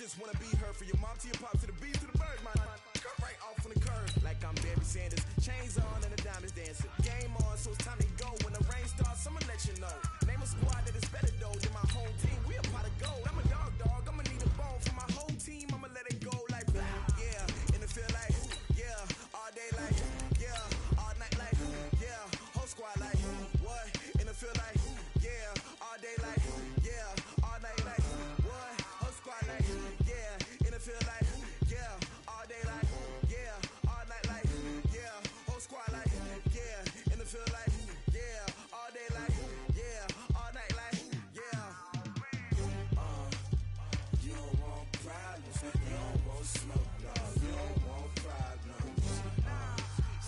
just wanna be her. For your mom to your pop to the beat to the bird, man. Cut right off on the curve, like I'm Barry Sanders. Chains on and the diamonds dancing. Game on, so it's time to go. When the rain starts, I'ma let you know. Name a squad that is better though than my whole team. We a pot of gold. I'm a dog. I'ma need a bone for my whole team. I'ma let it go like yeah. In the field like yeah. All day like yeah. All night like yeah. Whole squad like what? In the field like yeah. All day like yeah. All night like what? Whole squad like yeah. In the field like yeah. All day like yeah. All night like yeah. Whole squad like yeah. In the field like yeah. All day like yeah. All night like yeah. You don't want problems. You don't want smoke. No. You don't want problems.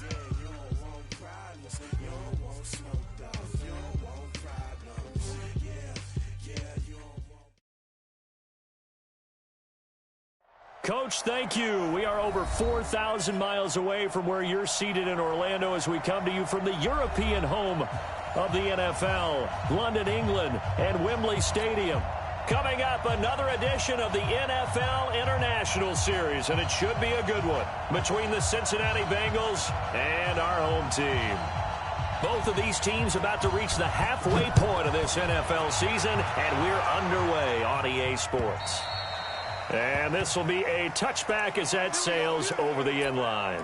Yeah, you don't want problems. You don't want smoke. Dog. You don't want problems. Yeah, you don't want. Coach, thank you. We are over 4,000 miles away from where you're seated in Orlando as we come to you from the European home of the NFL, London, England, and Wembley Stadium. Coming up, another edition of the NFL International Series, and it should be a good one, between the Cincinnati Bengals and our home team. Both of these teams about to reach the halfway point of this NFL season, and we're underway on EA Sports. And this will be a touchback as that sails over the end line.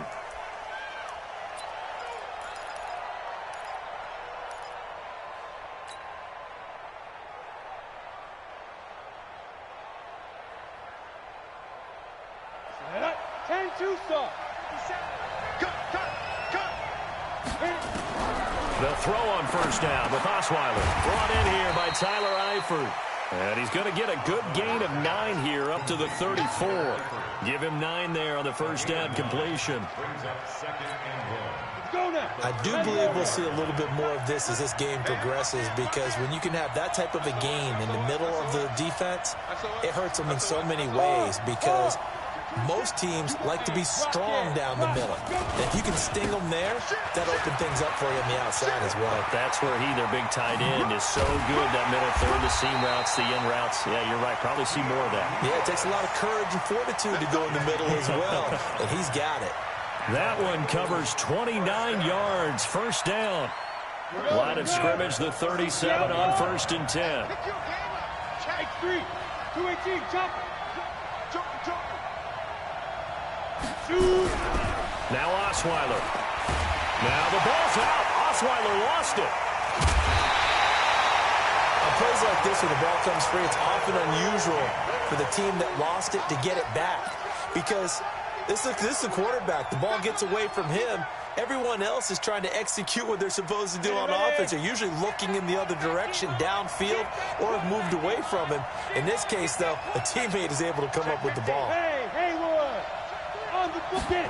The throw on first down with Osweiler. Brought in here by Tyler Eifert. And he's going to get a good gain of 9 here up to the 34. Give him 9 there on the first down completion. I do believe we'll see a little bit more of this as this game progresses, because when you can have that type of a gain in the middle of the defense, it hurts them in so many ways, because most teams like to be strong down the middle. And if you can sting them there, that'll open things up for you on the outside as well. That's where their big tight end, is so good. That middle third, the seam routes, the in routes. Yeah, you're right. Probably see more of that. Yeah, it takes a lot of courage and fortitude to go in the middle as well. And he's got it. That one covers 29 yards. First down. Line of scrimmage, the 37 on 1st and 10. X3, 218, jump. Now Osweiler. Now the ball's out. Osweiler lost it. On plays like this where the ball comes free, it's often unusual for the team that lost it to get it back, because this is the quarterback. The ball gets away from him. Everyone else is trying to execute what they're supposed to do on offense. They're usually looking in the other direction, downfield, or have moved away from him. In this case, though, a teammate is able to come up with the ball. Hey, Lord. On the bookend.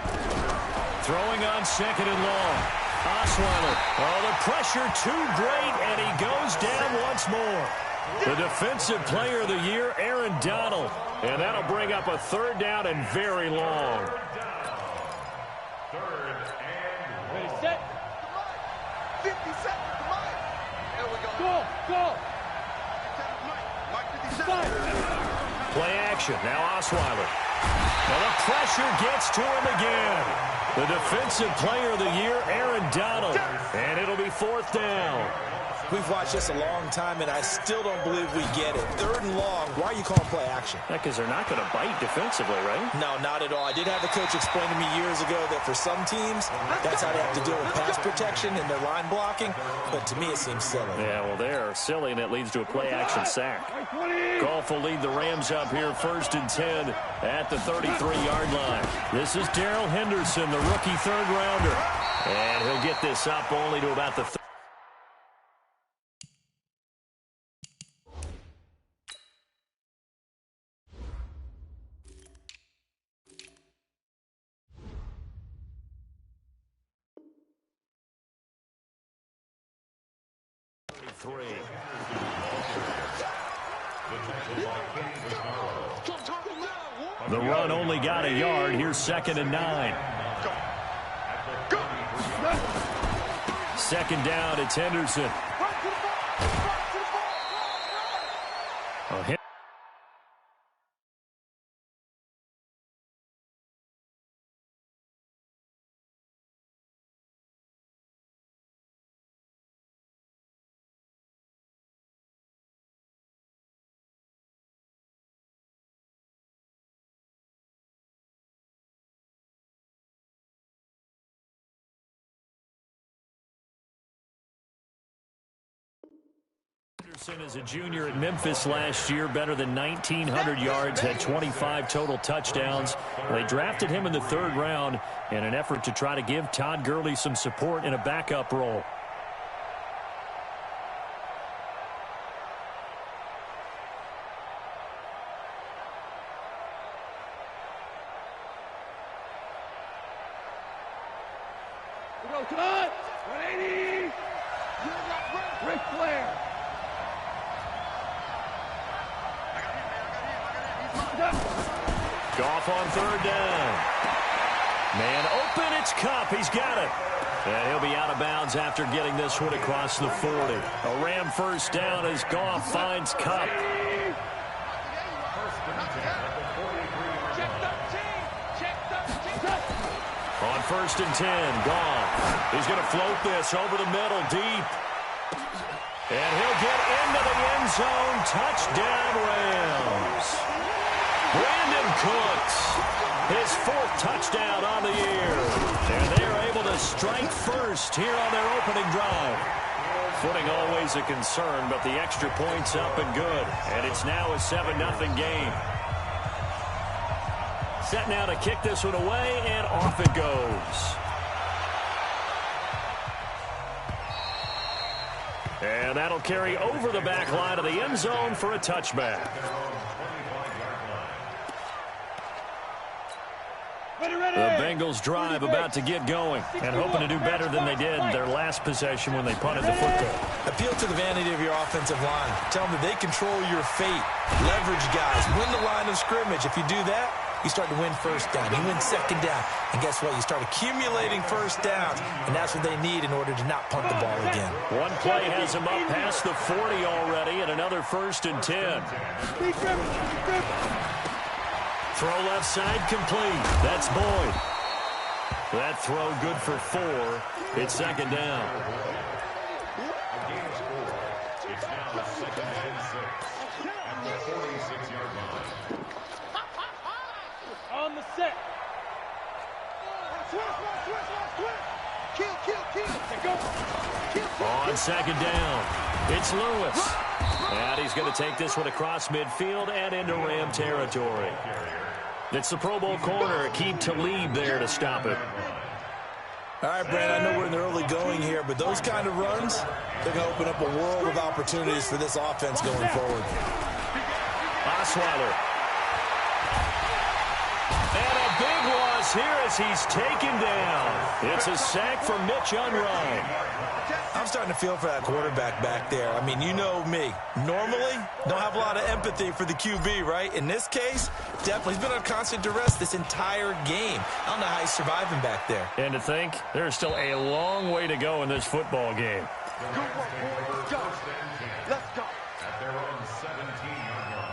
Throwing on 2nd and long. Osweiler. Oh, the pressure too great, and he goes down once more. The defensive player of the year, Aaron Donald. And that'll bring up a 3rd down and very long. Ready, set. 50 seconds. Come on. There we go. Go. Play action. Now Osweiler. And the pressure gets to him again. The defensive player of the year, Aaron Donald. And it'll be 4th down. We've watched this a long time, and I still don't believe we get it. 3rd and long. Why are you calling play action? Because they're not going to bite defensively, right? No, not at all. I did have a coach explain to me years ago that for some teams, that's how they have to deal with pass protection and their line blocking. But to me, it seems silly. Yeah, well, they're silly, and it leads to a play-action sack. Goff will lead the Rams up here 1st and 10 at the 33-yard line. This is Darrell Henderson, the rookie 3rd rounder. And he'll get this up only to about the 3. The run only got a yard. Here's 2nd and 9. 2nd down, it's Henderson. Jefferson is a junior at Memphis last year, better than 1,900 yards, had 25 total touchdowns. They drafted him in the 3rd round in an effort to try to give Todd Gurley some support in a backup role. Cut! 180! Ric Flair! Goff on 3rd down. Man open, it's Kupp. He's got it. And he'll be out of bounds after getting this one across the 40. A Ram 1st down as Goff finds Kupp. On 1st and 10, Goff. He's going to float this over the middle, deep. And he'll get into the end zone. Touchdown, Rams. Brandon Cooks, his 4th touchdown on the year. And they're able to strike first here on their opening drive. Footing always a concern, but the extra point's up and good. And it's now a 7-0 game. Set now to kick this one away, and off it goes. And that'll carry over the back line of the end zone for a touchback. The Bengals drive about to get going and hoping to do better than they did their last possession when they punted the football. Appeal to the vanity of your offensive line. Tell them that they control your fate. Leverage guys. Win the line of scrimmage. If you do that, you start to win 1st down. You win 2nd down. And guess what? You start accumulating 1st downs. And that's what they need in order to not punt the ball again. One play has them up past the 40 already, and another 1st and 10. Throw left side complete. That's Boyd. That throw good for 4. It's 2nd down. It's now 2nd and 6 at the 46-yard line. On the set. On 2nd down, it's Lewis. And he's going to take this one across midfield and into Ram territory. It's the Pro Bowl corner, Akeem Talib there to stop it. All right, Brad, I know we're in the early going here, but those kind of runs, they're going to open up a world of opportunities for this offense going forward. Osweiler. And a big loss here as he's taken down. It's a sack for Mitch Unrein. I'm starting to feel for that quarterback back there. I mean, you know me. Normally, don't have a lot of empathy for the QB, right? In this case, definitely. He's been on constant duress this entire game. I don't know how he's surviving back there. And to think, there's still a long way to go in this football game. Let's go. At their own 17-yard line.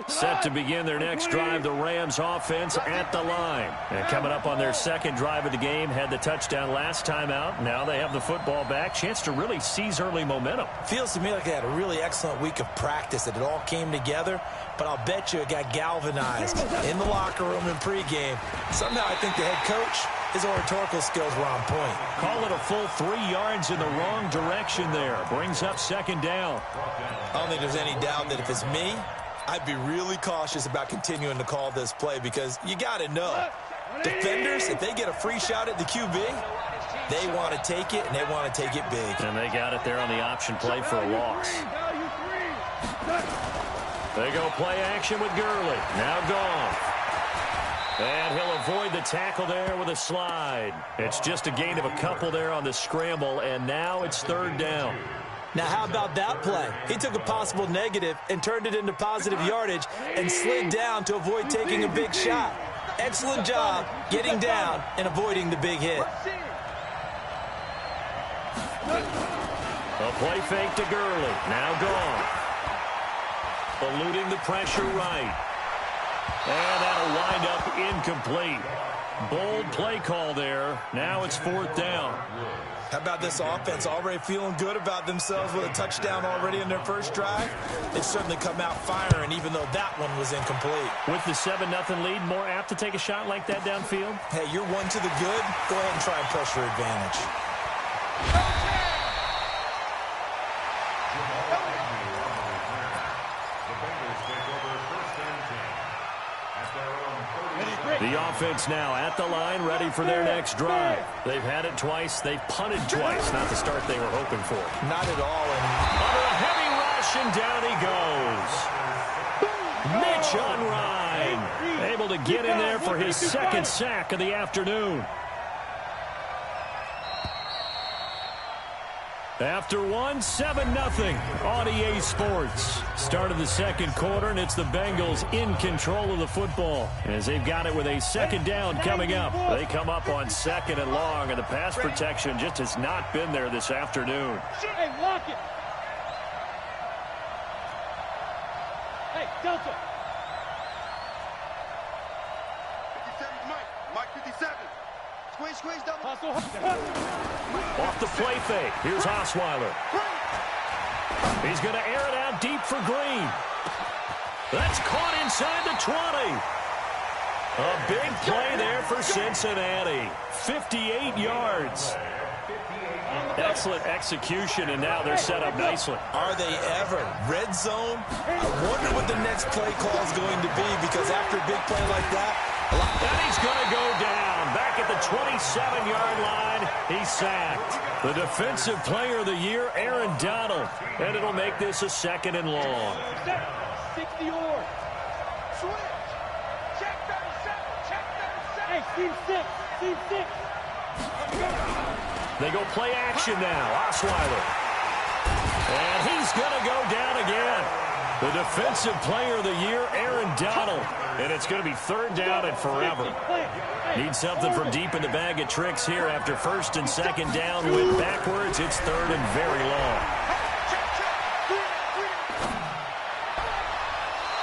Set to begin their next drive, the Rams offense at the line. And coming up on their 2nd drive of the game, had the touchdown last time out. Now they have the football back. Chance to really seize early momentum. Feels to me like they had a really excellent week of practice, that it all came together. But I'll bet you it got galvanized in the locker room in pregame. Somehow I think the head coach, his oratorical skills were on point. Call it a full 3 yards in the wrong direction there. Brings up 2nd down. I don't think there's any doubt that if it's me, I'd be really cautious about continuing to call this play, because you got to know, defenders, if they get a free shot at the QB, they want to take it, and they want to take it big. And they got it there on the option play for a loss. They go play action with Gurley. Now Goff. And he'll avoid the tackle there with a slide. It's just a gain of a couple there on the scramble, and now it's third down. Now, how about that play? He took a possible negative and turned it into positive yardage and slid down to avoid taking a big shot. Excellent job getting down and avoiding the big hit. A play fake to Gurley. Now Goff. Eluding the pressure right. And that'll wind up incomplete. Bold play call there. Now it's fourth down. How about this offense already feeling good about themselves with a touchdown already in their first drive? They've certainly come out firing, even though that one was incomplete. With the 7-0 lead, more apt to take a shot like that downfield? Hey, you're one to the good. Go ahead and try and pressure advantage. The offense now at the line, ready for their next drive. They've had it twice. They've punted twice. Not the start they were hoping for. Not at all. Under a heavy rush, and down he goes. Mitch Unrein, able to get in there for his second sack of the afternoon. After one, 7-0 on EA Sports. Start of the second quarter, and it's the Bengals in control of the football. As they've got it with a second down coming up. They come up on second and long, and the pass protection just has not been there this afternoon. Hey, lock it. Hey, Delta. 57's Mike 57. Squeeze, double. Off the play fake. Here's Osweiler. He's going to air it out deep for Green. That's caught inside the 20. A big play there for Cincinnati. 58 yards. Excellent execution, and now they're set up nicely. Are they ever? Red zone? I wonder what the next play call is going to be, because after a big play like that, and he's going to go down. Back at the 27-yard line, he's sacked. The defensive player of the year, Aaron Donald. And it'll make this a second and long. 60 or. Switch. Check 37. Check 37. Hey, Steve 6. They go play action now. Osweiler. And he's going to go down again. The defensive player of the year, Aaron Donald. And it's going to be third down and forever. Need something from deep in the bag of tricks here after first and second down. Went backwards. It's third and very long.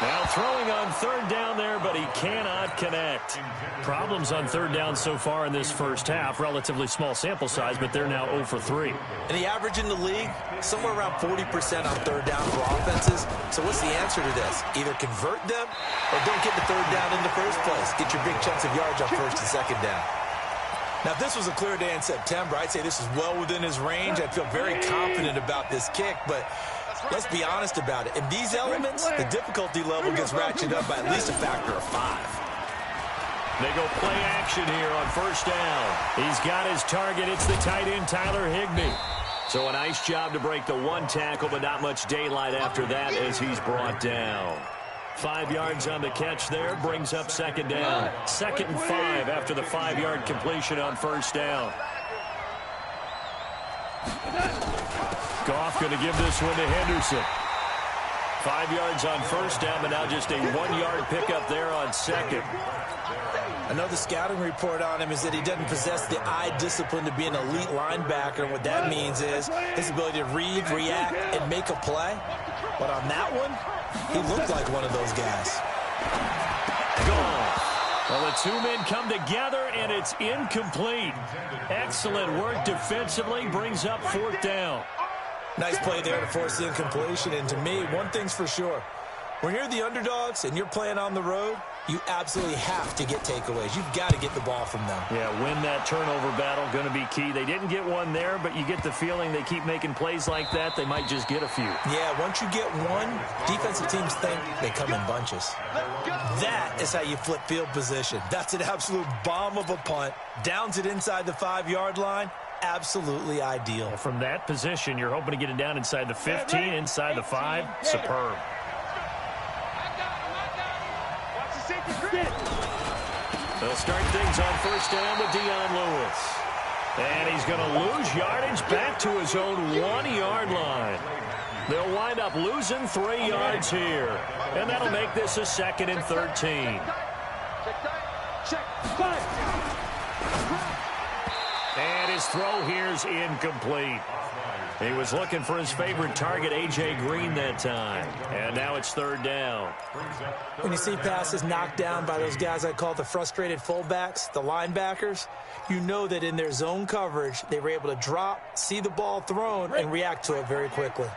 Now throwing on third down there, but he cannot connect. Problems on third down so far in this first half. Relatively small sample size, but they're now 0 for 3. And the average in the league, somewhere around 40% on third down for offenses. So what's the answer to this? Either convert them or don't get the third down in the first place. Get your big chunks of yards on first and second down. Now, if this was a clear day in September, I'd say this is well within his range. I'd feel very confident about this kick, but let's be honest about it. In these elements, the difficulty level gets ratcheted up by at least a factor of 5. They go play action here on first down. He's got his target. It's the tight end, Tyler Higbee. So a nice job to break the one tackle, but not much daylight after that as he's brought down. 5 yards on the catch there, brings up second down. 2nd and 5 after the 5-yard completion on first down. Goff going to give this one to Henderson. 5 yards on first down, but now just a 1-yard pickup there on second. Another scouting report on him is that he doesn't possess the eye discipline to be an elite linebacker. And what that means is his ability to read, react, and make a play. But on that one, he looked like one of those guys. Gone. Well, the two men come together, and it's incomplete. Excellent work defensively, brings up fourth down. Nice play there to force the incompletion. And to me, one thing's for sure. When you're the underdogs and you're playing on the road, you absolutely have to get takeaways. You've got to get the ball from them. Yeah, win that turnover battle, going to be key. They didn't get one there, but you get the feeling they keep making plays like that, they might just get a few. Yeah, once you get one, defensive teams think they come in bunches. That is how you flip field position. That's an absolute bomb of a punt. Downs it inside the 5-yard line. absolutely ideal. Well, from that position, you're hoping to get it down inside the 15, inside the 5. Superb. They'll start things on first down with Dion Lewis. And he's going to lose yardage back to his own 1-yard line. They'll wind up losing 3 yards here. And that'll make this a 2nd and 13. And his throw here is incomplete. He was looking for his favorite target, A.J. Green, that time. And now it's 3rd down. When you see passes knocked down by those guys I call the frustrated fullbacks, the linebackers, you know that in their zone coverage, they were able to drop, see the ball thrown, and react to it very quickly.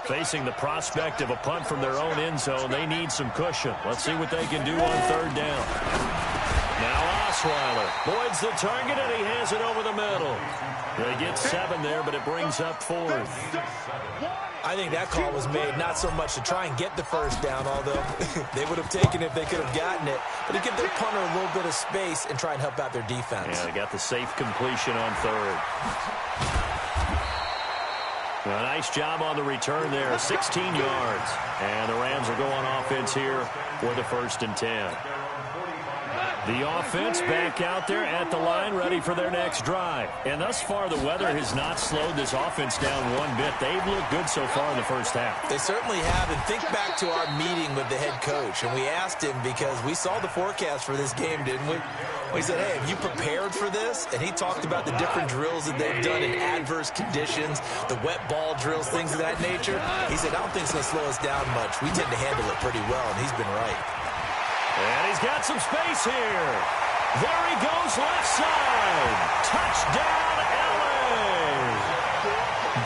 Facing the prospect of a punt from their own end zone, they need some cushion. Let's see what they can do on 3rd down. Now Osweiler voids the target, and he has it over the middle. They get 7 there, but it brings up 4th. I think that call was made not so much to try and get the first down, although they would have taken it if they could have gotten it, but to give their punter a little bit of space and try and help out their defense. Yeah, they got the safe completion on 3rd. A nice job on the return there, 16 yards. And the Rams are going offense here for the 1st and 10. The offense back out there at the line, ready for their next drive. And thus far, the weather has not slowed this offense down one bit. They've looked good so far in the first half. They certainly have. And think back to our meeting with the head coach. And we asked him, because we saw the forecast for this game, didn't we? We said, hey, have you prepared for this? And he talked about the different drills that they've done in adverse conditions, the wet ball drills, things of that nature. He said, I don't think it's going to slow us down much. We tend to handle it pretty well, and he's been right. And he's got some space here. There he goes, left side. Touchdown, L.A.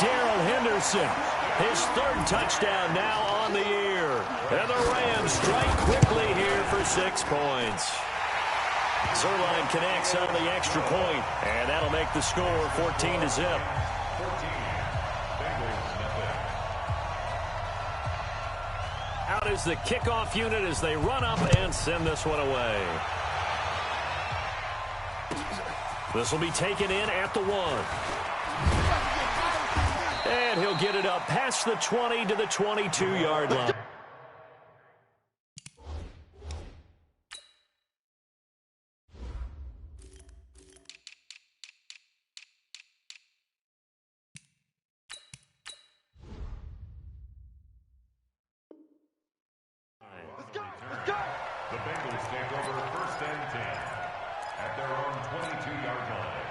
Darrell Henderson, his 3rd touchdown now on the year. And the Rams strike quickly here for 6 points. Zerline connects on the extra point, and that'll make the score 14-0. Out is the kickoff unit as they run up and send this one away. This will be taken in at the 1. And he'll get it up past the 20 to the 22-yard line. The Bengals take over 1st and 10 at their own 22-yard line.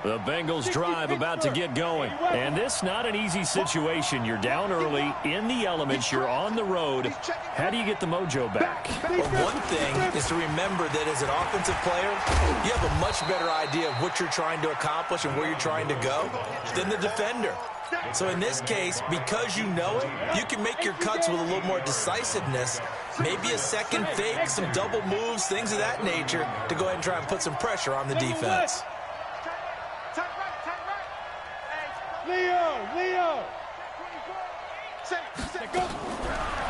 The Bengals drive about to get going. And this not an easy situation. You're down early, in the elements, you're on the road. How do you get the mojo back? Well, one thing is to remember that as an offensive player, you have a much better idea of what you're trying to accomplish and where you're trying to go than the defender. So in this case, because you know it, you can make your cuts with a little more decisiveness, maybe a second fake, some double moves, things of that nature, to go ahead and try and put some pressure on the defense. Leo!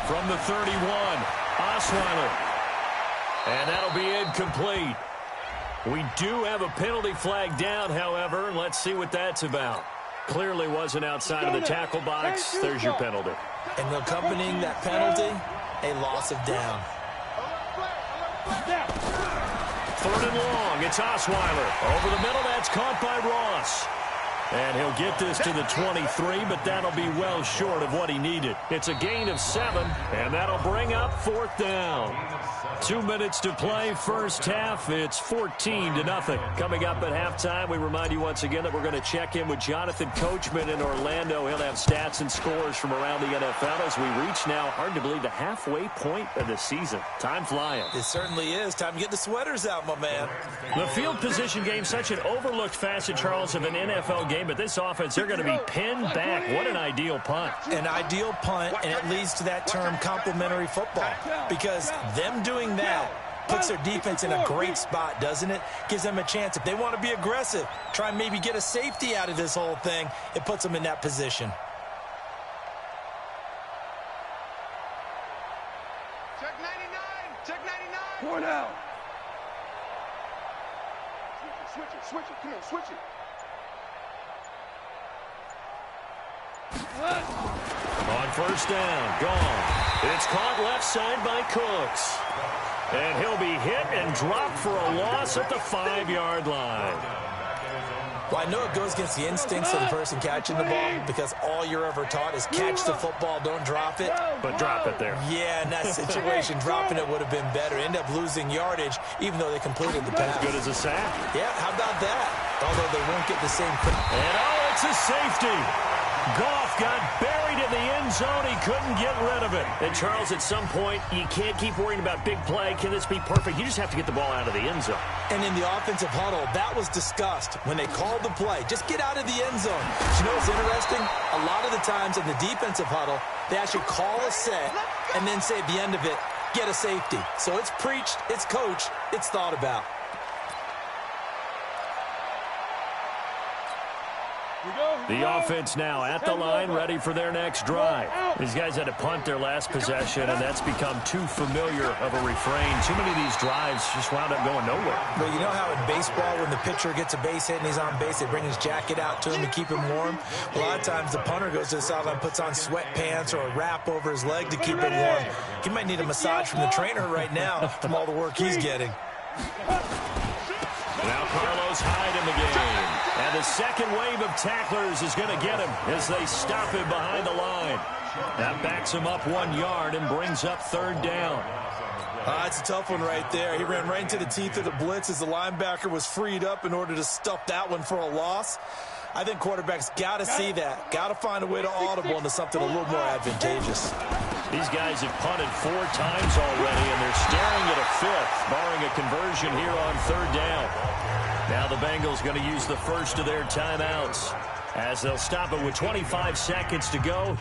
From the 31, Osweiler. And that'll be incomplete. We do have a penalty flag down, however. Let's see what that's about. Clearly wasn't outside of the tackle box. There's your penalty. And accompanying that penalty, a loss of down. 3rd and long. It's Osweiler. Over the middle, that's caught by Ross. And he'll get this to the 23, but that'll be well short of what he needed. It's a gain of 7, and that'll bring up 4th down. 2 minutes to play, first half. It's 14-0. Coming up at halftime, we remind you once again that we're going to check in with Jonathan Coachman in Orlando. He'll have stats and scores from around the NFL as we reach now, hard to believe, the halfway point of the season. Time flying. It certainly is. Time to get the sweaters out, my man. The field position game, such an overlooked facet, Charles, of an NFL game, but this offense, they're going to be pinned back. What an ideal punt. An ideal punt, and it leads to that term complementary football, because them doing that puts their defense in a great spot, doesn't it? Gives them a chance. If they want to be aggressive, try and maybe get a safety out of this whole thing, it puts them in that position. Check 99! Check 99! Point out. Switch it. Come on, switch it. On first down, gone. It's caught left side by Cooks. And he'll be hit and dropped for a loss at the 5-yard line. Well, I know it goes against the instincts of the person catching the ball because all you're ever taught is catch the football, don't drop it. But drop it there. Yeah, in that situation, dropping it would have been better. End up losing yardage, even though they completed the pass. As good as a sack. Yeah, how about that? Although they won't get the same credit. And it's a safety. Goff got buried in the end zone. He couldn't get rid of it. And, Charles, at some point, you can't keep worrying about big play. Can this be perfect? You just have to get the ball out of the end zone. And in the offensive huddle, that was discussed when they called the play. Just get out of the end zone. But you know what's interesting? A lot of the times in the defensive huddle, they actually call a set and then say at the end of it, get a safety. So it's preached, it's coached, it's thought about. The offense now at the line, ready for their next drive. These guys had to punt their last possession, and that's become too familiar of a refrain. Too many of these drives just wound up going nowhere. But you know how in baseball, when the pitcher gets a base hit and he's on base, they bring his jacket out to him to keep him warm? A lot of times the punter goes to the sideline, puts on sweatpants or a wrap over his leg to keep him warm. He might need a massage from the trainer right now from all the work he's getting. Now Carlos Hyde in the game. And the second wave of tacklers is going to get him as they stop him behind the line. That backs him up 1 yard and brings up third down. That's a tough one right there. He ran right into the teeth of the blitz as the linebacker was freed up in order to stuff that one for a loss. I think quarterbacks got to see that. Got to find a way to audible into something a little more advantageous. These guys have punted 4 times already, and they're staring at a 5th, barring a conversion here on third down. Now the Bengals going to use the first of their timeouts as they'll stop it with 25 seconds to go.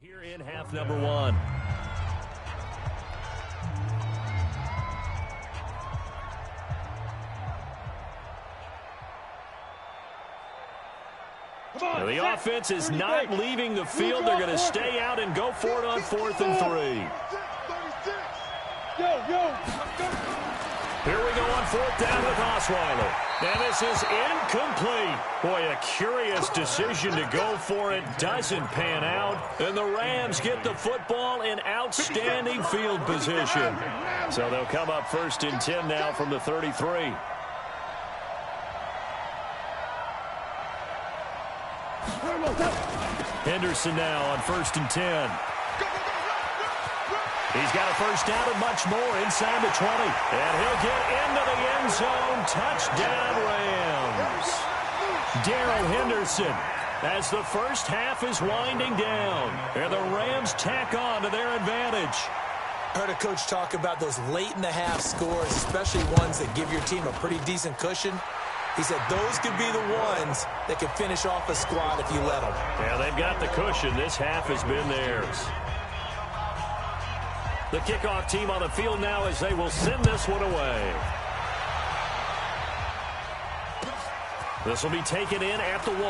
Here in half number 1. Now the offense is not leaving the field. They're going to stay out and go for it on 4th and 3. Here we go on 4th down with Osweiler. And this is incomplete. Boy, a curious decision to go for it. Doesn't pan out. And the Rams get the football in outstanding field position. So they'll come up 1st and 10 now from the 33. Henderson now on 1st and 10. He's got a first down and much more inside the 20. And he'll get into the end zone. Touchdown, Rams. Darrell Henderson as the first half is winding down. And the Rams tack on to their advantage. Heard a coach talk about those late-in-the-half scores, especially ones that give your team a pretty decent cushion. He said those could be the ones that could finish off a squad if you let them. Yeah, they've got the cushion. This half has been theirs. The kickoff team on the field now as they will send this one away. This will be taken in at the 1.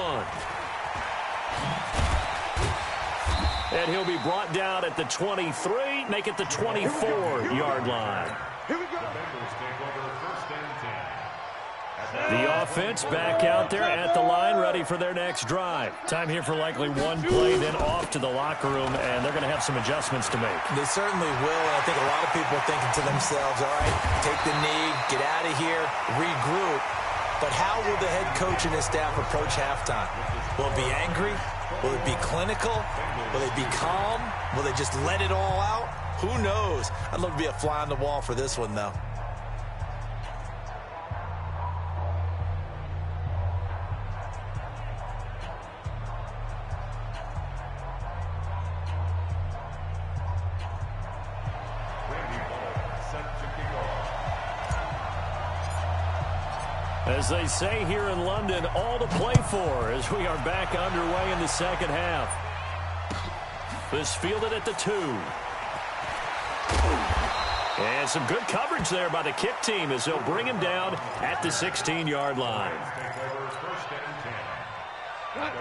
And he'll be brought down at the 23, make it the 24-yard line. Here we go. Bengals take over 1st and 10. The offense back out there at the line, ready for their next drive. Time here for likely one play, then off to the locker room, and they're going to have some adjustments to make. They certainly will, and I think a lot of people are thinking to themselves, all right, take the knee, get out of here, regroup. But how will the head coach and his staff approach halftime? Will it be angry? Will it be clinical? Will they be calm? Will they just let it all out? Who knows? I'd love to be a fly on the wall for this one, though. As they say here in London, all to play for as we are back underway in the second half. This fielded at the 2. And some good coverage there by the kick team as they'll bring him down at the 16-yard line.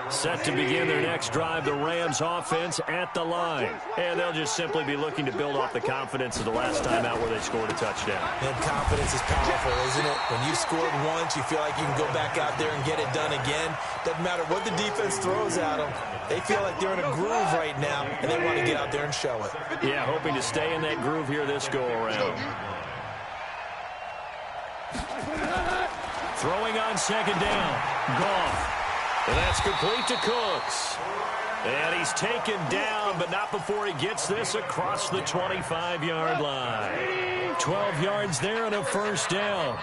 Set to begin their next drive, the Rams offense at the line. And they'll just simply be looking to build off the confidence of the last time out where they scored a touchdown. And confidence is powerful, isn't it? When you scored once, you feel like you can go back out there and get it done again. Doesn't matter what the defense throws at them. They feel like they're in a groove right now, and they want to get out there and show it. Yeah, hoping to stay in that groove here this go-around. Throwing on second down. Goff. And that's complete to Cooks. And he's taken down, but not before he gets this across the 25-yard line. 12 yards there and a first down.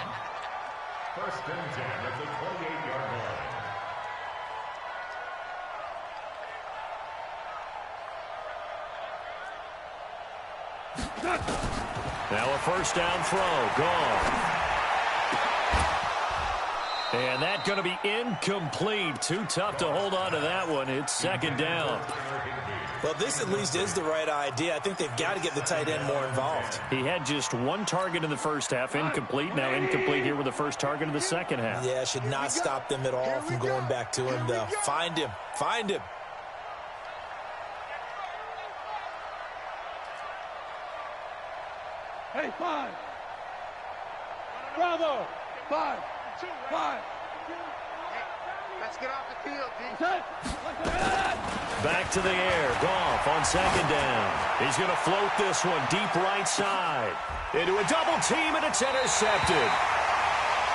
First and 10 at the 28-yard line. Now a first down throw. Gone. And that's going to be incomplete. Too tough to hold on to that one. It's second down. Well, this at least is the right idea. I think they've got to get the tight end more involved. He had just one target in the first half. Incomplete. Now incomplete here with the first target of the second half. Yeah, should not stop them at all from going back to him, though. Find him. Find him. Hey, 5. Bravo. 5. 5. Let's get off the field, D. Back to the air. Goff on second down. He's going to float this one deep right side. Into a double team, and it's intercepted.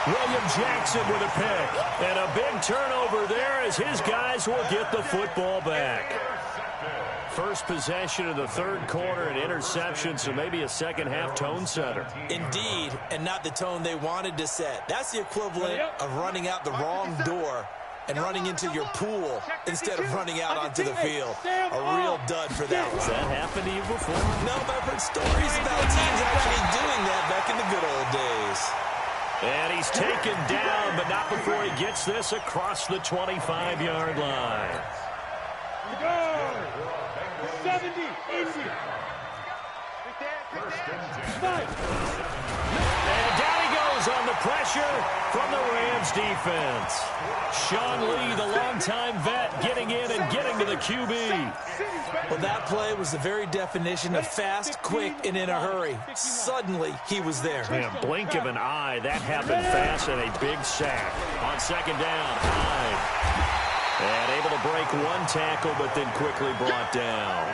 William Jackson with a pick. And a big turnover there as his guys will get the football back. First possession of the third quarter, an interception, so maybe a second-half tone setter. Indeed, and not the tone they wanted to set. That's the equivalent of running out the wrong door and running into your pool instead of running out onto the field. A real dud for that one. Has that happened to you before? No, but I've heard stories about teams actually doing that back in the good old days. And he's taken down, but not before he gets this across the 25-yard line. Go! 70, Indy. And down he goes on the pressure from the Rams defense. Sean Lee, the longtime vet, getting in and getting to the QB. Well, that play was the very definition of fast, quick, and in a hurry. Suddenly, he was there. Man, blink of an eye, that happened fast, and a big sack. On second down, Hyde. And able to break one tackle, but then quickly brought down.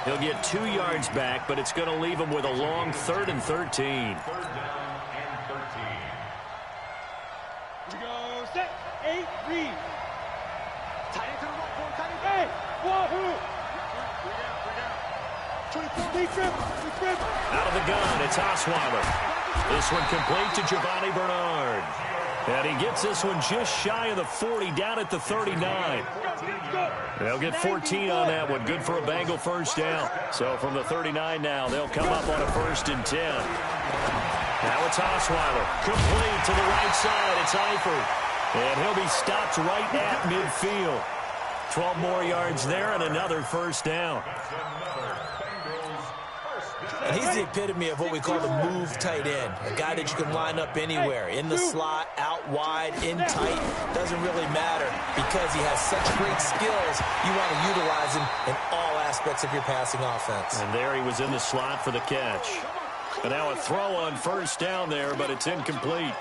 He'll get 2 yards back, but it's going to leave him with a long 3rd and 13. Third down and 13. We go, set, 8, read. Tight into the right, boy, tight end. Hey, wahoo! 24, big trip. Out of the gun, it's Osweiler. This one complete to Giovanni Bernard. And he gets this one just shy of the 40, down at the 39. They'll get 14 on that one. Good for a Bengal first down. So from the 39 now, they'll come up on a 1st and 10. Now it's Osweiler. Complete to the right side. It's Eifert. And he'll be stopped right at midfield. 12 more yards there and another first down. And he's the epitome of what we call the move tight end. A guy that you can line up anywhere. In the slot, out wide, in tight. Doesn't really matter because he has such great skills. You want to utilize him in all aspects of your passing offense. And there he was in the slot for the catch. And now a throw on first down there, but it's incomplete.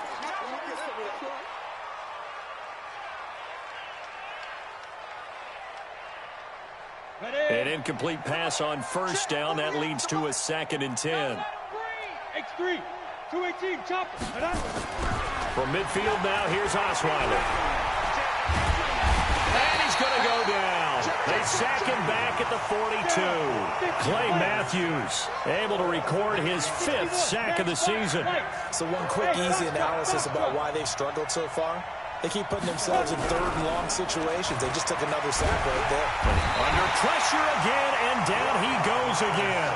An incomplete pass on first down. That leads to a 2nd and 10. X3, 218, chop. From midfield now, here's Osweiler. And he's going to go down. They sack him back at the 42. Clay Matthews able to record his 5th sack of the season. So one quick, easy analysis about why they've struggled so far. They keep putting themselves in 3rd and long situations. They just took another sack right there. Under pressure again, and down he goes again.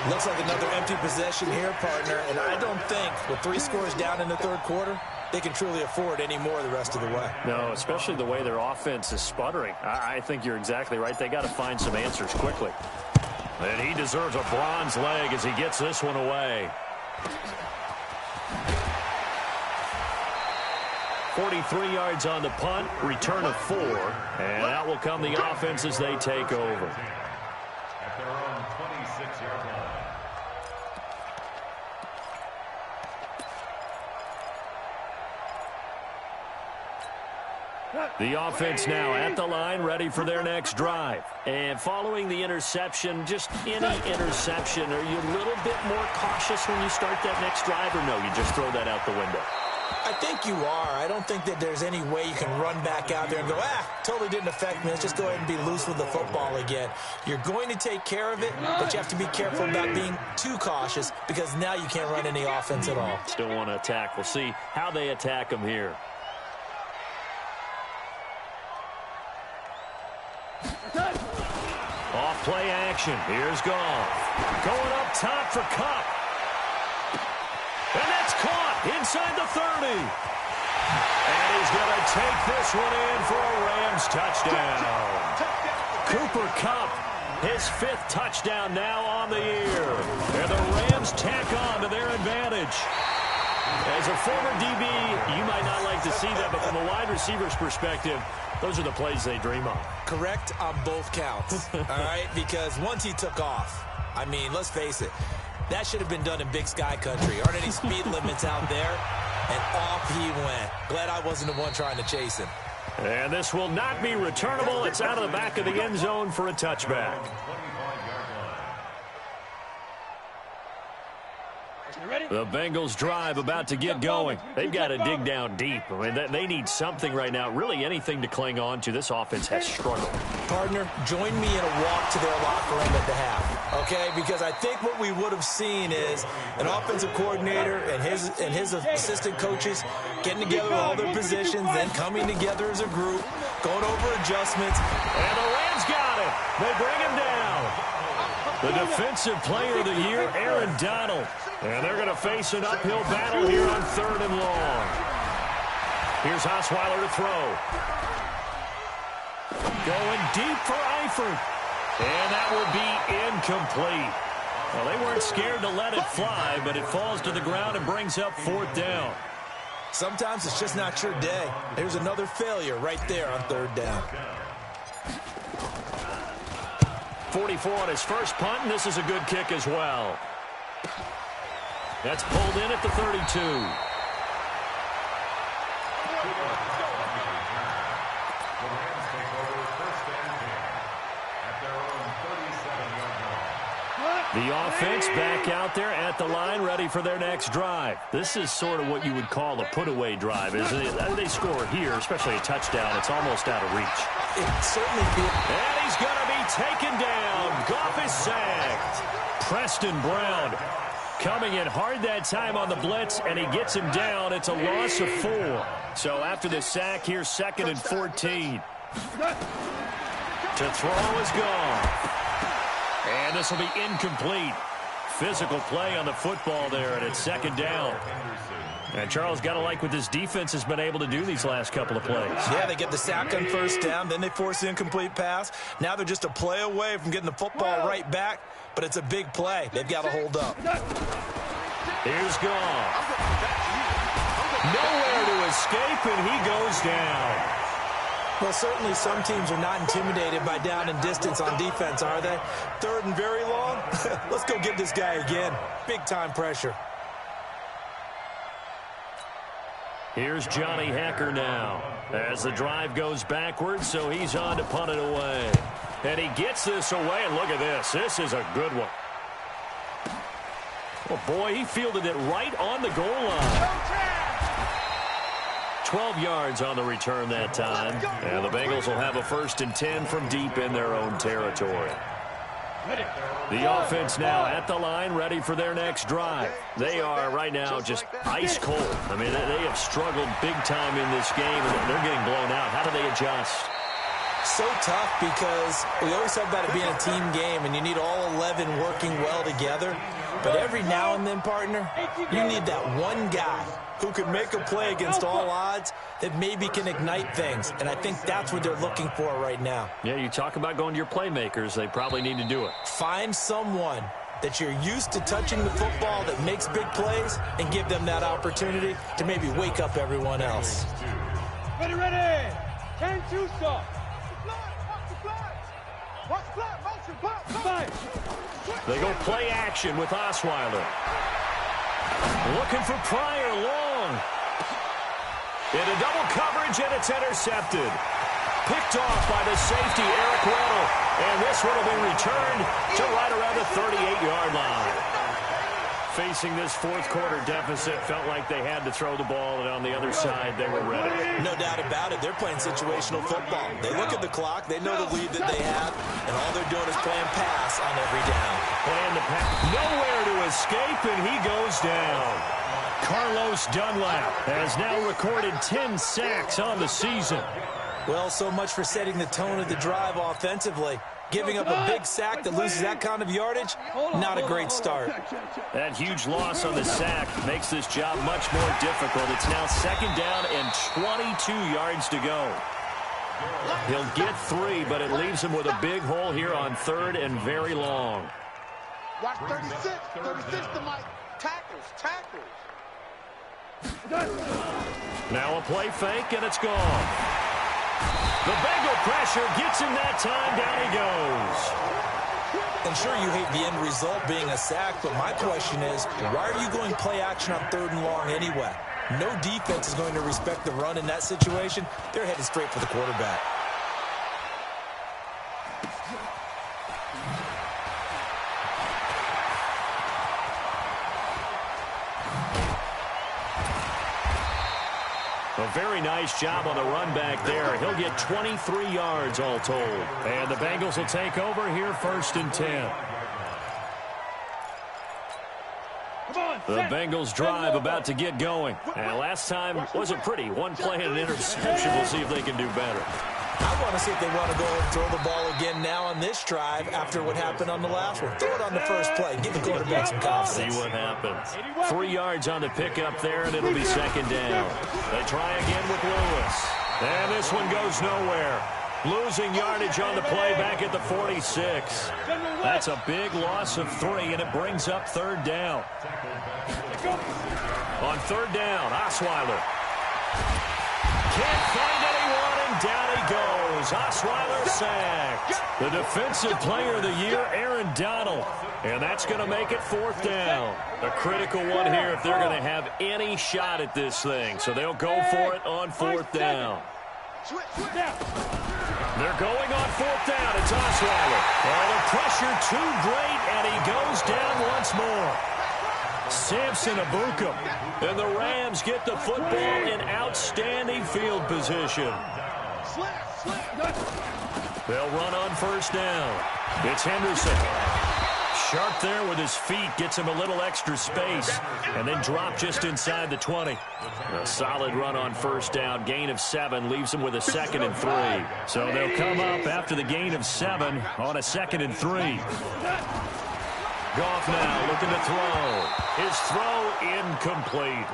Looks like another empty possession here, partner. And I don't think with 3 scores down in the 3rd quarter, they can truly afford any more the rest of the way. No, especially the way their offense is sputtering. I think you're exactly right. They got to find some answers quickly. And he deserves a bronze leg as he gets this one away. 43 yards on the punt, return of 4, and that will come the offense as they take over. At their own 26-yard line. The offense now at the line, ready for their next drive. And following the interception, just any interception, are you a little bit more cautious when you start that next drive, or no, you just throw that out the window? I think you are. I don't think that there's any way you can run back out there and go, totally didn't affect me. Let's just go ahead and be loose with the football again. You're going to take care of it, but you have to be careful about being too cautious because now you can't run any offense at all. Still want to attack. We'll see how they attack them here. Off play action. Here's Goff. Going up top for Kupp. And that's caught inside the 30. And he's going to take this one in for a Rams touchdown. Cooper Kupp, his 5th touchdown now on the year. And the Rams tack on to their advantage. As a former DB, you might not like to see that, but from a wide receiver's perspective, those are the plays they dream of. Correct on both counts, all right? Because once he took off, I mean, let's face it, that should have been done in Big Sky country. Aren't any speed limits out there? And off he went. Glad I wasn't the one trying to chase him. And this will not be returnable. It's out of the back of the end zone for a touchback. The Bengals drive about to get going. They've got to dig down deep. I mean, they need something right now, really anything to cling on to. This offense has struggled. Partner, join me in a walk to their locker room at the half, okay? Because I think what we would have seen is an offensive coordinator and his assistant coaches getting together with all their positions, then coming together as a group, going over adjustments. And the Rams got it. They bring him down. The defensive player of the year, Aaron Donald. And they're going to face an uphill battle here on 3rd and long. Here's Osweiler to throw. Going deep for Eifert. And that will be incomplete. Well, they weren't scared to let it fly, but it falls to the ground and brings up 4th down. Sometimes it's just not your day. Here's another failure right there on 3rd down. 44 on his first punt, and this is a good kick as well. That's pulled in at the 32. The offense back out there at the line, ready for their next drive. This is sort of what you would call a put-away drive, isn't it? They score here, especially a touchdown. It's almost out of reach. It certainly feels. And he's going to be taken down. Goff is sacked. Preston Brown coming in hard that time on the blitz, and he gets him down. It's a loss of 4. So after the sack, here's 2nd and 14. To throw is Goff. And this will be incomplete. Physical play on the football there, and it's 2nd down. And Charles, got to like what this defense has been able to do these last couple of plays. Yeah, they get the sack on 1st down, then they force the incomplete pass. Now they're just a play away from getting the football right back, but it's a big play. They've got to hold up. Here's Goff. Nowhere to escape, and he goes down. Well, certainly some teams are not intimidated by down and distance on defense, are they? 3rd and very long? Let's go get this guy again. Big-time pressure. Here's Johnny Hacker now as the drive goes backwards, so he's on to punt it away. And he gets this away, and look at this. This is a good one. Oh, boy, he fielded it right on the goal line. 12 yards on the return that time. And the Bengals will have a 1st and 10 from deep in their own territory. The offense now at the line, ready for their next drive. They are right now just ice cold. I mean, they have struggled big time in this game, and they're getting blown out. How do they adjust? So tough because we always talk about it being a team game and you need all 11 working well together. But every now and then, partner, you need that one guy who can make a play against all odds that maybe can ignite things. And I think that's what they're looking for right now. Yeah, you talk about going to your playmakers. They probably need to do it. Find someone that you're used to touching the football that makes big plays and give them that opportunity to maybe wake up everyone else. Ready, ready. 10-2 stop. They go play action with Osweiler. Looking for Pryor long. Into double coverage, and it's intercepted. Picked off by the safety, Eric Weddle. And this one will be returned to right around the 38-yard line. Facing this fourth quarter deficit, felt like they had to throw the ball, and on the other side, they were ready. No doubt about it. They're playing situational football. They look at the clock. They know the lead that they have, and all they're doing is playing pass on every down. Playing the pass. Nowhere to escape, and he goes down. Carlos Dunlap has now recorded 10 sacks on the season. Well, so much for setting the tone of the drive offensively. Giving up a big sack that loses that kind of yardage, not a great start. That huge loss on the sack makes this job much more difficult. It's now second down and 22 yards to go. He'll get 3, but it leaves him with a big hole here on third and very long. Watch 36 to Mike. Tackles. Now a play fake, and it's gone. The Bengal pressure gets him that time. Down he goes. And sure, you hate the end result being a sack, but my question is, why are you going play action on third and long anyway? No defense is going to respect the run in that situation. They're headed straight for the quarterback. A very nice job on the run back there. He'll get 23 yards all told. And the Bengals will take over here, 1st and 10. The Bengals drive about to get going. And last time wasn't pretty. One play and an interception. We'll see if they can do better. I want to see if they want to go and throw the ball again now on this drive after what happened on the last one. Throw it on the first play. Give the quarterback some confidence. See what happens. 3 yards on the pickup there, and it'll be second down. They try again with Lewis. And this one goes nowhere. Losing yardage on the play back at the 46. That's a big loss of 3, and it brings up third down. On third down, Osweiler. Can't find anyone, and down he goes. Osweiler sacked. The defensive player of the year, Aaron Donald. And that's going to make it 4th down. A critical one here if they're going to have any shot at this thing. So they'll go for it on 4th down. They're going on 4th down. It's Osweiler. Oh, the pressure too great, and he goes down once more. Samson Abuka. And the Rams get the football in outstanding field position. They'll run on 1st down. It's Henderson. Sharp there with his feet. Gets him a little extra space. And then drop just inside the 20. A solid run on 1st down. Gain of 7 leaves him with a 2nd and 3. So they'll come up after the gain of 7 on a 2nd and 3. Goff now looking to throw. His throw incomplete.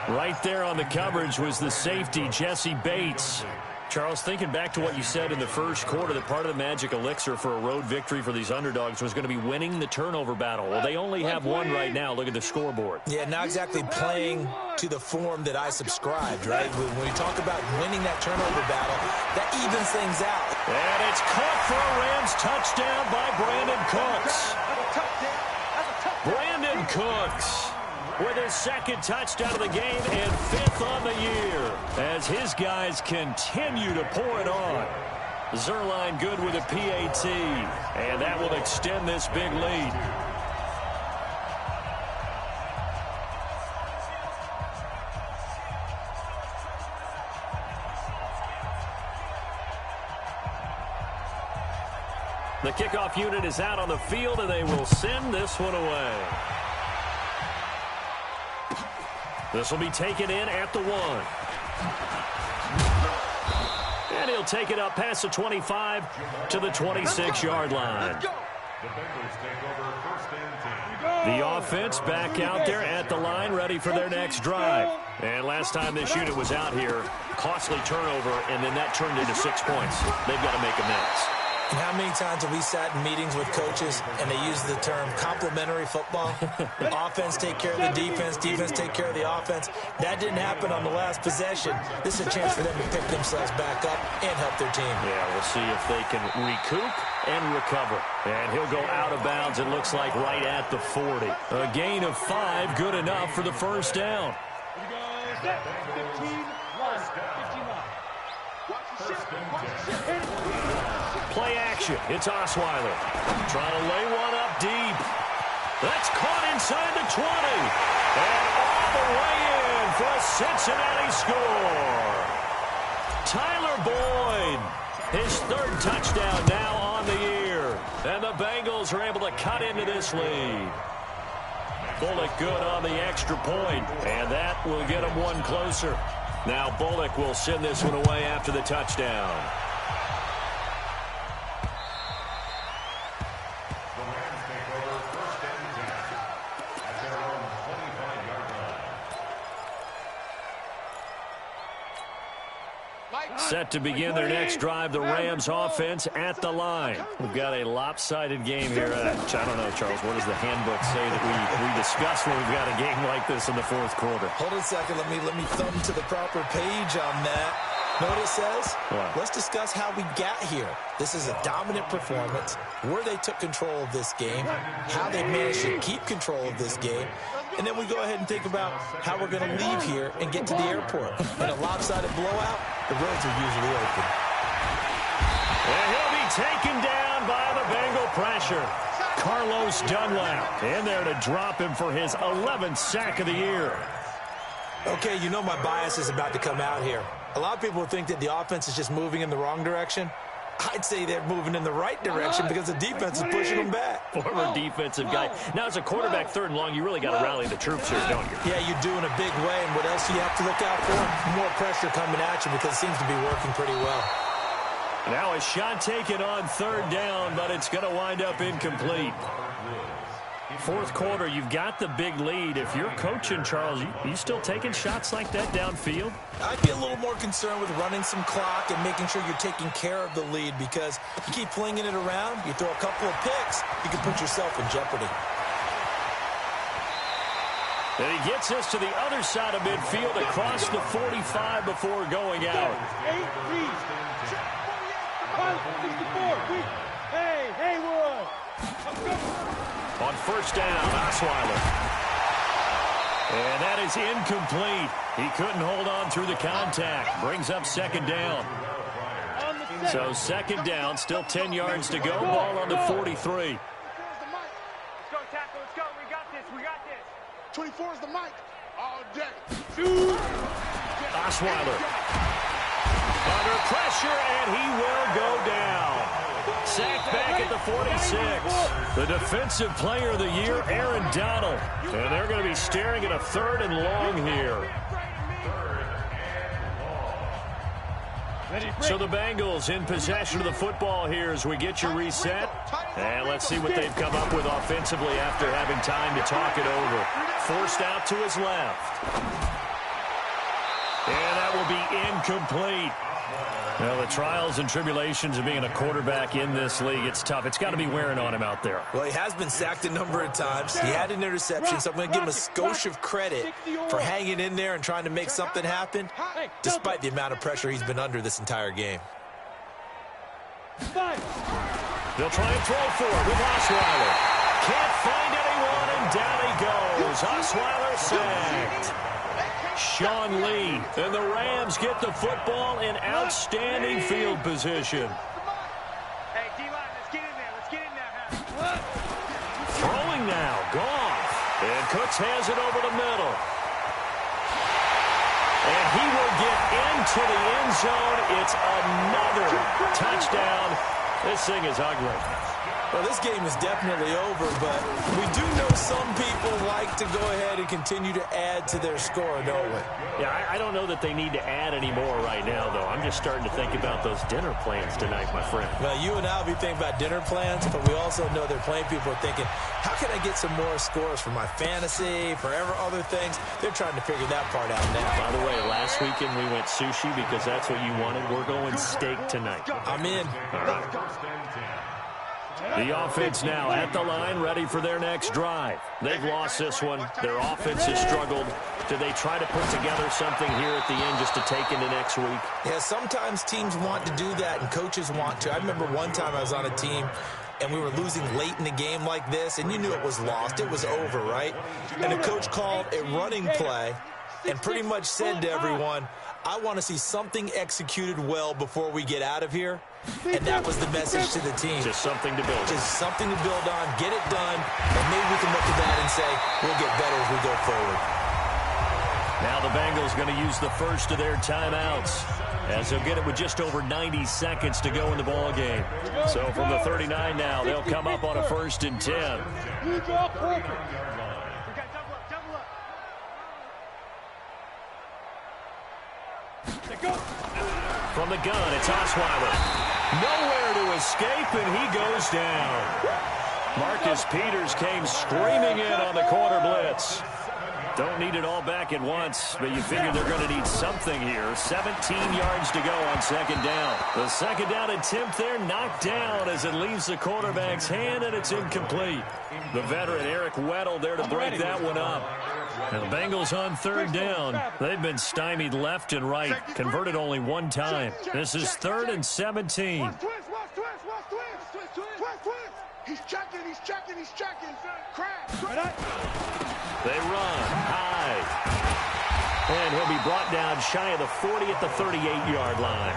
Right there on the coverage was the safety, Jesse Bates. Charles, thinking back to what you said in the first quarter, that part of the magic elixir for a road victory for these underdogs was going to be winning the turnover battle. Well, they only have 1 right now. Look at the scoreboard. Yeah, not exactly playing to the form that I subscribed, right? When we talk about winning that turnover battle, that evens things out. And it's caught for a Rams touchdown by Brandon Cooks. Brandon Cooks with his 2nd touchdown of the game and 5th on the year as his guys continue to pour it on. Zerline good with a PAT, and that will extend this big lead. The kickoff unit is out on the field, and they will send this one away. This will be taken in at the 1. And he'll take it up past the 25 to the 26-yard line. The Bengals take over first and 10. The offense back out there at the line, ready for their next drive. And last time this unit was out here, costly turnover, and then that turned into 6 points. They've got to make amends. And how many times have we sat in meetings with coaches and they use the term complementary football? Offense take care of the defense, defense take care of the offense. That didn't happen on the last possession. This is a chance for them to pick themselves back up and help their team. Yeah, we'll see if they can recoup and recover. And he'll go out of bounds, it looks like, right at the 40. A gain of 5, good enough for the first down. Set. 15, 1, 59. Play action. It's Osweiler. Trying to lay one up deep. That's caught inside the 20. And all the way in for a Cincinnati score. Tyler Boyd. His 3rd touchdown now on the year. And the Bengals are able to cut into this lead. Bullock good on the extra point. And that will get him one closer. Now Bullock will send this one away after the touchdown. Set to begin their next drive, the Rams offense at the line. We've got a lopsided game here. I don't know, Charles, what does the handbook say that we discuss when we've got a game like this in the 4th quarter? Hold on a second. Let me thumb to the proper page on that. Know what it says? What? Let's discuss how we got here. This is a dominant performance, where they took control of this game, how they managed to keep control of this game, and then we go ahead and think about how we're going to leave here and get to the airport. In a lopsided blowout, the roads are usually open. And he'll be taken down by the Bengal pressure. Carlos Dunlap in there to drop him for his 11th sack of the year. Okay, you know my bias is about to come out here. A lot of people think that the offense is just moving in the wrong direction. I'd say they're moving in the right direction because the defense is pushing them back. Former defensive guy. Now, as a quarterback, 3rd and long, you really got to rally the troops here, don't you? Yeah, you do in a big way. And what else do you have to look out for? More pressure coming at you because it seems to be working pretty well. Now a shot taken on 3rd down, but it's going to wind up incomplete. 4th quarter, you've got the big lead. If you're coaching, Charles, you still taking shots like that downfield? I'd be a little more concerned with running some clock and making sure you're taking care of the lead, because you keep flinging it around, you throw a couple of picks, you can put yourself in jeopardy. And he gets us to the other side of midfield across the 45 before going out. 8-3. Hey, Haywood. On 1st down, Osweiler. And that is incomplete. He couldn't hold on through the contact. Brings up 2nd down. So 2nd down, still 10 yards to go. Ball on the 43. Let's go, tackle. Let's go. We got this. 24 is the mic. All day. Osweiler. Under pressure, and he will go down. Sacked back at the 46. The defensive player of the year, Aaron Donald. And they're going to be staring at a 3rd and long here. So the Bengals in possession of the football here as we get you reset. And let's see what they've come up with offensively after having time to talk it over. Forced out to his left. And that will be incomplete. Well, the trials and tribulations of being a quarterback in this league, it's tough. It's got to be wearing on him out there. Well, he has been sacked a number of times. He had an interception, so I'm going to give him a skosh of credit for hanging in there and trying to make something happen, despite the amount of pressure he's been under this entire game. They'll try and throw for it with Osweiler. Can't find anyone, and down he goes. Osweiler sacked. Sean Lee, and the Rams get the football in outstanding field position. Hey, D-line, let's get in there. Let's get in there. Throwing now, Goff. And Cooks has it over the middle. And he will get into the end zone. It's another touchdown. This thing is ugly. Well, this game is definitely over, but we do know some people like to go ahead and continue to add to their score, don't we? Yeah, I don't know that they need to add any more right now, though. I'm just starting to think about those dinner plans tonight, my friend. Well, you and I will be thinking about dinner plans, but we also know they're playing people are thinking, how can I get some more scores for my fantasy, for other things? They're trying to figure that part out now. By the way, last weekend we went sushi because that's what you wanted. We're going steak tonight. I'm in. All right. The offense now at the line, ready for their next drive. They've lost this one. Their offense has struggled. Do they try to put together something here at the end just to take into next week? Yeah, sometimes teams want to do that, and coaches want to. I remember one time I was on a team, and we were losing late in the game like this, and you knew it was lost. It was over, right? And the coach called a running play and pretty much said to everyone, I want to see something executed well before we get out of here. And that was the message to the team. Just something to build. Just something to build on, get it done, and maybe we can look at that and say, we'll get better as we go forward. Now the Bengals going to use the first of their timeouts, as they'll get it with just over 90 seconds to go in the ball game. So from the 39 now, they'll come up on a 1st and 10. From the gun, it's Osweiler. Nowhere to escape, and he goes down. Marcus Peters came screaming in on the corner blitz. Don't need it all back at once, but you figure they're going to need something here. 17 yards to go on 2nd down. The 2nd down attempt there knocked down as it leaves the quarterback's hand, and it's incomplete. The veteran Eric Weddle there to break that one up. And the Bengals on 3rd down. They've been stymied left and right, converted only one time. This is 3rd and 17. He's checking. Crash. They run high. And he'll be brought down shy of the 40 at the 38-yard line.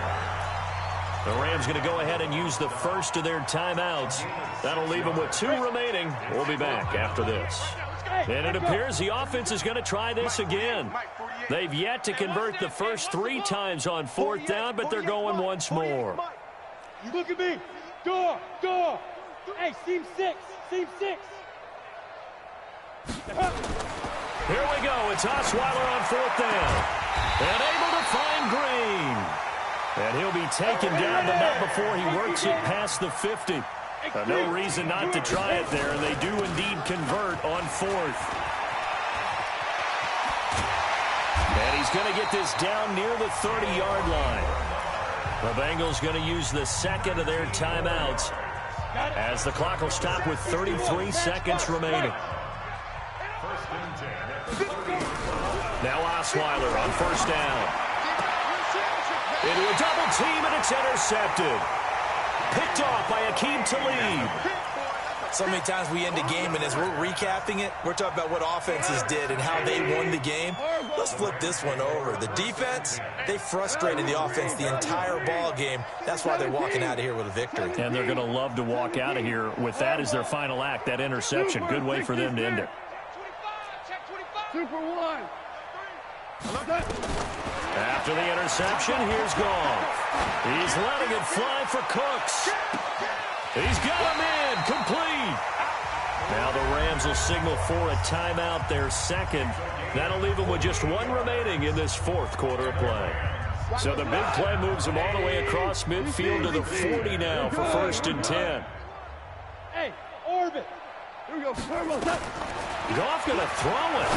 The Rams going to go ahead and use the first of their timeouts. That'll leave them with 2 remaining. We'll be back after this. And it appears the offense is going to try this again. They've yet to convert the first 3 times on 4th down, but they're going once more. You look at me. Door. Hey, seam 6. Here we go. It's Osweiler on 4th down. And able to find Green. And he'll be taken down, but not before he works it past the 50. No reason not to try it there, and they do indeed convert on 4th. And he's going to get this down near the 30-yard line. The Bengals going to use the 2nd of their timeouts, as the clock will stop with 33 seconds remaining. Now Osweiler on 1st down. Into a double team, and it's intercepted. Picked off by Akeem Talib. So many times we end a game, and as we're recapping it, we're talking about what offenses did and how they won the game. Let's flip this one over. The defense, they frustrated the offense the entire ball game. That's why they're walking out of here with a victory. And they're going to love to walk out of here with that as their final act, that interception. Good way for them to end it. Super 1. After the interception, here's Goff. He's letting it fly for Cooks. He's got him in, complete. Now the Rams will signal for a timeout, their 2nd. That'll leave them with just 1 remaining in this 4th quarter of play. So the big play moves them all the way across midfield to the 40 now for 1st and 10. Hey, orbit. Here we go. Goff going to throw it.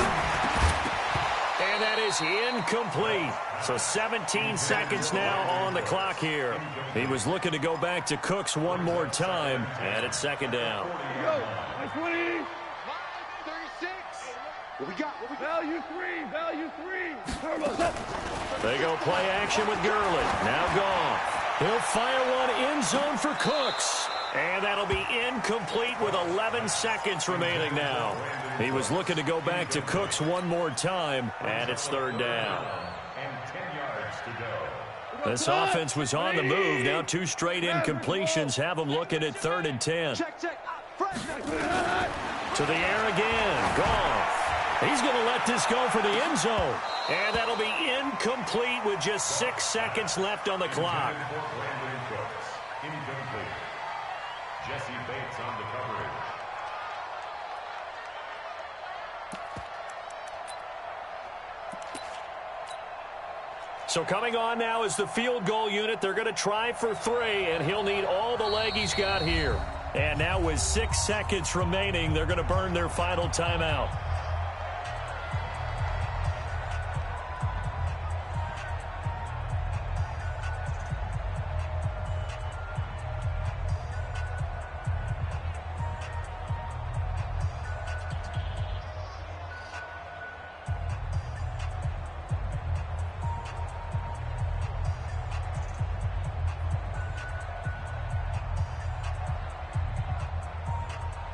And that is incomplete. So 17 seconds now on the clock here. He was looking to go back to Cooks one more time, and it's 2nd down. Go. 20. 36. What we got? Value 3. They go play action with Gurley. Now Goff. He'll fire one end zone for Cooks. And that'll be incomplete with 11 seconds remaining now. He was looking to go back to Cooks one more time, and it's 3rd down. This offense was on the move. Now 2 straight incompletions have them looking at 3rd and 10. To the air again. Goff. He's going to let this go for the end zone. And that'll be incomplete with just 6 seconds left on the clock. Jesse Bates on the coverage. So coming on now is the field goal unit. They're going to try for 3, and he'll need all the leg he's got here. And now with 6 seconds remaining, they're going to burn their final timeout.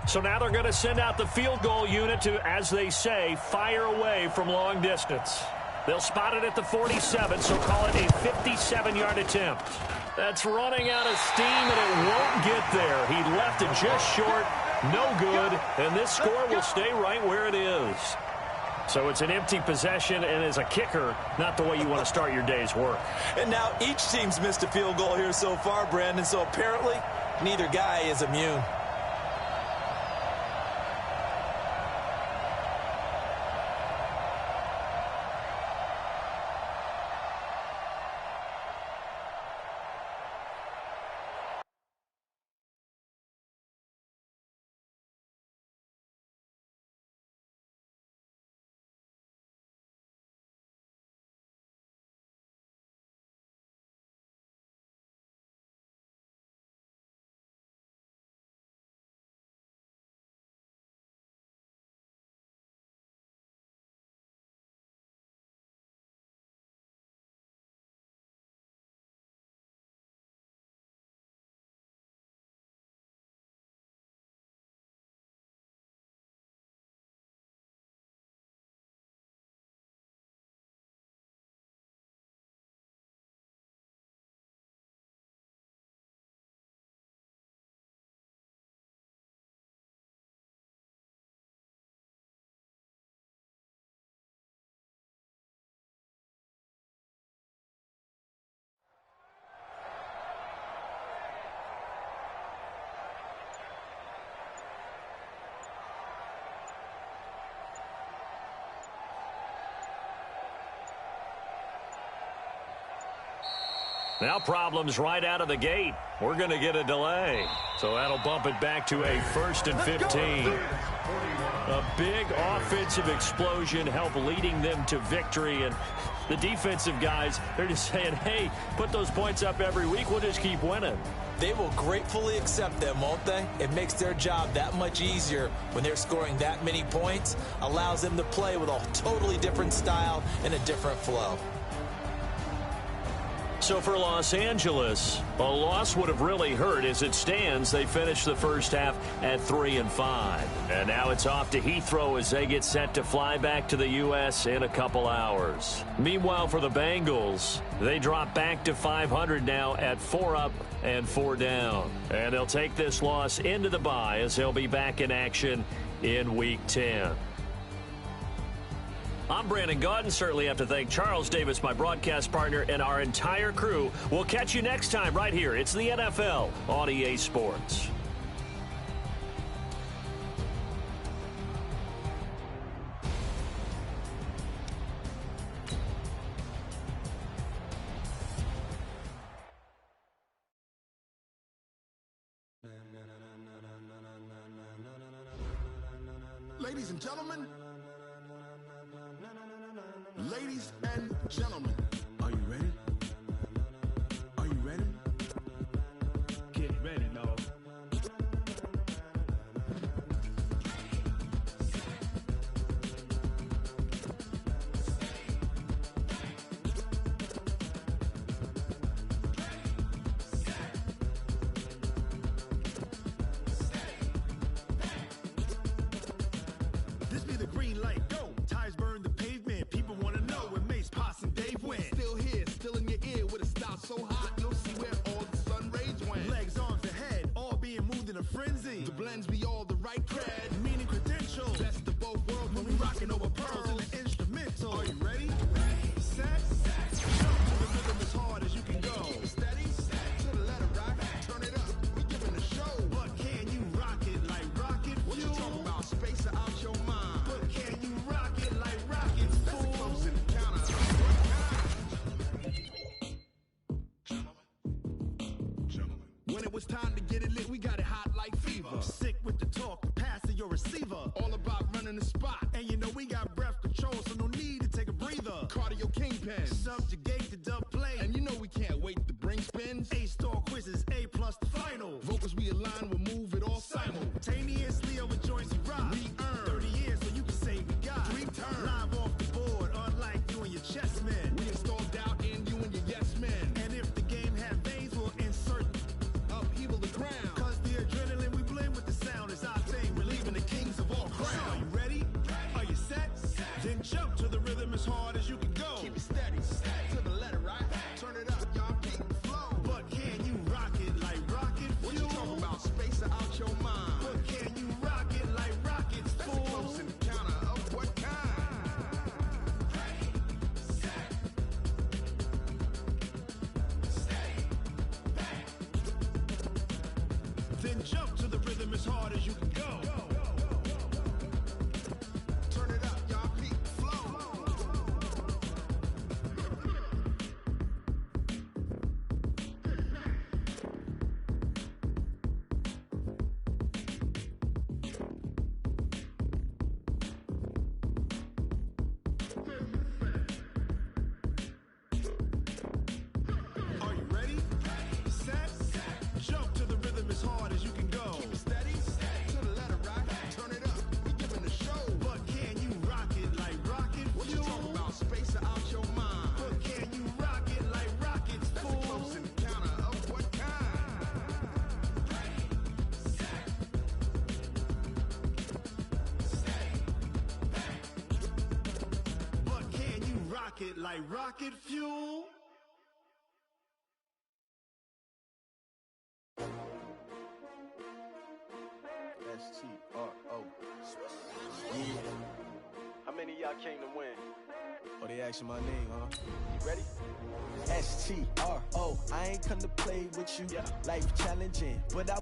So now they're going to send out the field goal unit to, as they say, fire away from long distance. They'll spot it at the 47, so call it a 57-yard attempt. That's running out of steam, and it won't get there. He left it just short, no good, and this score will stay right where it is. So it's an empty possession, and as a kicker, not the way you want to start your day's work. And now each team's missed a field goal here so far, Brandon, so apparently neither guy is immune. Now problems right out of the gate. We're going to get a delay. So that'll bump it back to a 1st and 15. A big offensive explosion helped leading them to victory. And the defensive guys, they're just saying, hey, put those points up every week. We'll just keep winning. They will gratefully accept them, won't they? It makes their job that much easier when they're scoring that many points. Allows them to play with a totally different style and a different flow. So for Los Angeles, a loss would have really hurt. As it stands, they finished the first half at 3-5. And now it's off to Heathrow as they get set to fly back to the U.S. in a couple hours. Meanwhile, for the Bengals, they drop back to 500 now at 4 up and 4 down. And they'll take this loss into the bye as they'll be back in action in Week 10. I'm Brandon Gaudin. Certainly have to thank Charles Davis, my broadcast partner, and our entire crew. We'll catch you next time right here. It's the NFL on EA Sports. Ladies and gentlemen. Ladies and gentlemen, are you ready? Are you ready? Get ready, dog. This be the green light, go. Tires burn the pavement. People want to know where Mace, Poss, and Dave went. Still here, still in your ear with a style so hot, you'll see where all the sun rays went. Legs, arms, and head, all being moved in a frenzy. The blends be all the right cred, meaning credentials. Best of both worlds when we rocking over pearls and the instrumental. Are you ready? Set. Jump to the rhythm as hard as you can go. Steady. To the letter, right? Turn it up. We giving the show. What can time to get it lit, we got it hot like fever. I'm sick with the talk, the pass to your receiver. All about running the spot. And you know we got breath control, so no need to take a breather. Cardio kingpin, subjugate the dub play. And you know we can't wait to bring spins. A-star quizzes, A+ the final. Vocals we align, we'll move it all simultaneously over joints we rock. We earn 30 years, so you can say we got 3 turns. Live off the board, unlike you and your chess men. We installed doubt in you and your yes men. And if the game had veins, we'll insert upheaval the ground. Cause the adrenaline we blend with the sound is our thing. We're leaving the kings of all crowns. So are you ready? Are you set? Then jump to the rhythm as hard as you can go. Keep it steady, to the letter, right? Turn it up, y'all, keep it flow. But can you rock it like rocket fuel? What you talking about? Space out your mind. But can you rock it like rockets, fool? That's a close encounter of what kind? Ready, set, stay back. Then jump to the rhythm as hard as you can go. Turn it up, y'all, keep it flow. Are you ready? Set, jump to the rhythm as hard as you can go. Keep it steady, to the letter, right? Turn it up, we giving the show. But can you rock it like rocket fuel? What you talking about? Space out your mind. But can you rock it like rockets, fool? That's a close encounter of what kind? Ready, set, stay back. But can you rock it like rocket fuel? S-T-R-O. Yeah. How many of y'all came to win? Oh, they asking my name, huh? Ready? S-T-R-O. I ain't come to play with you. Life challenging, but I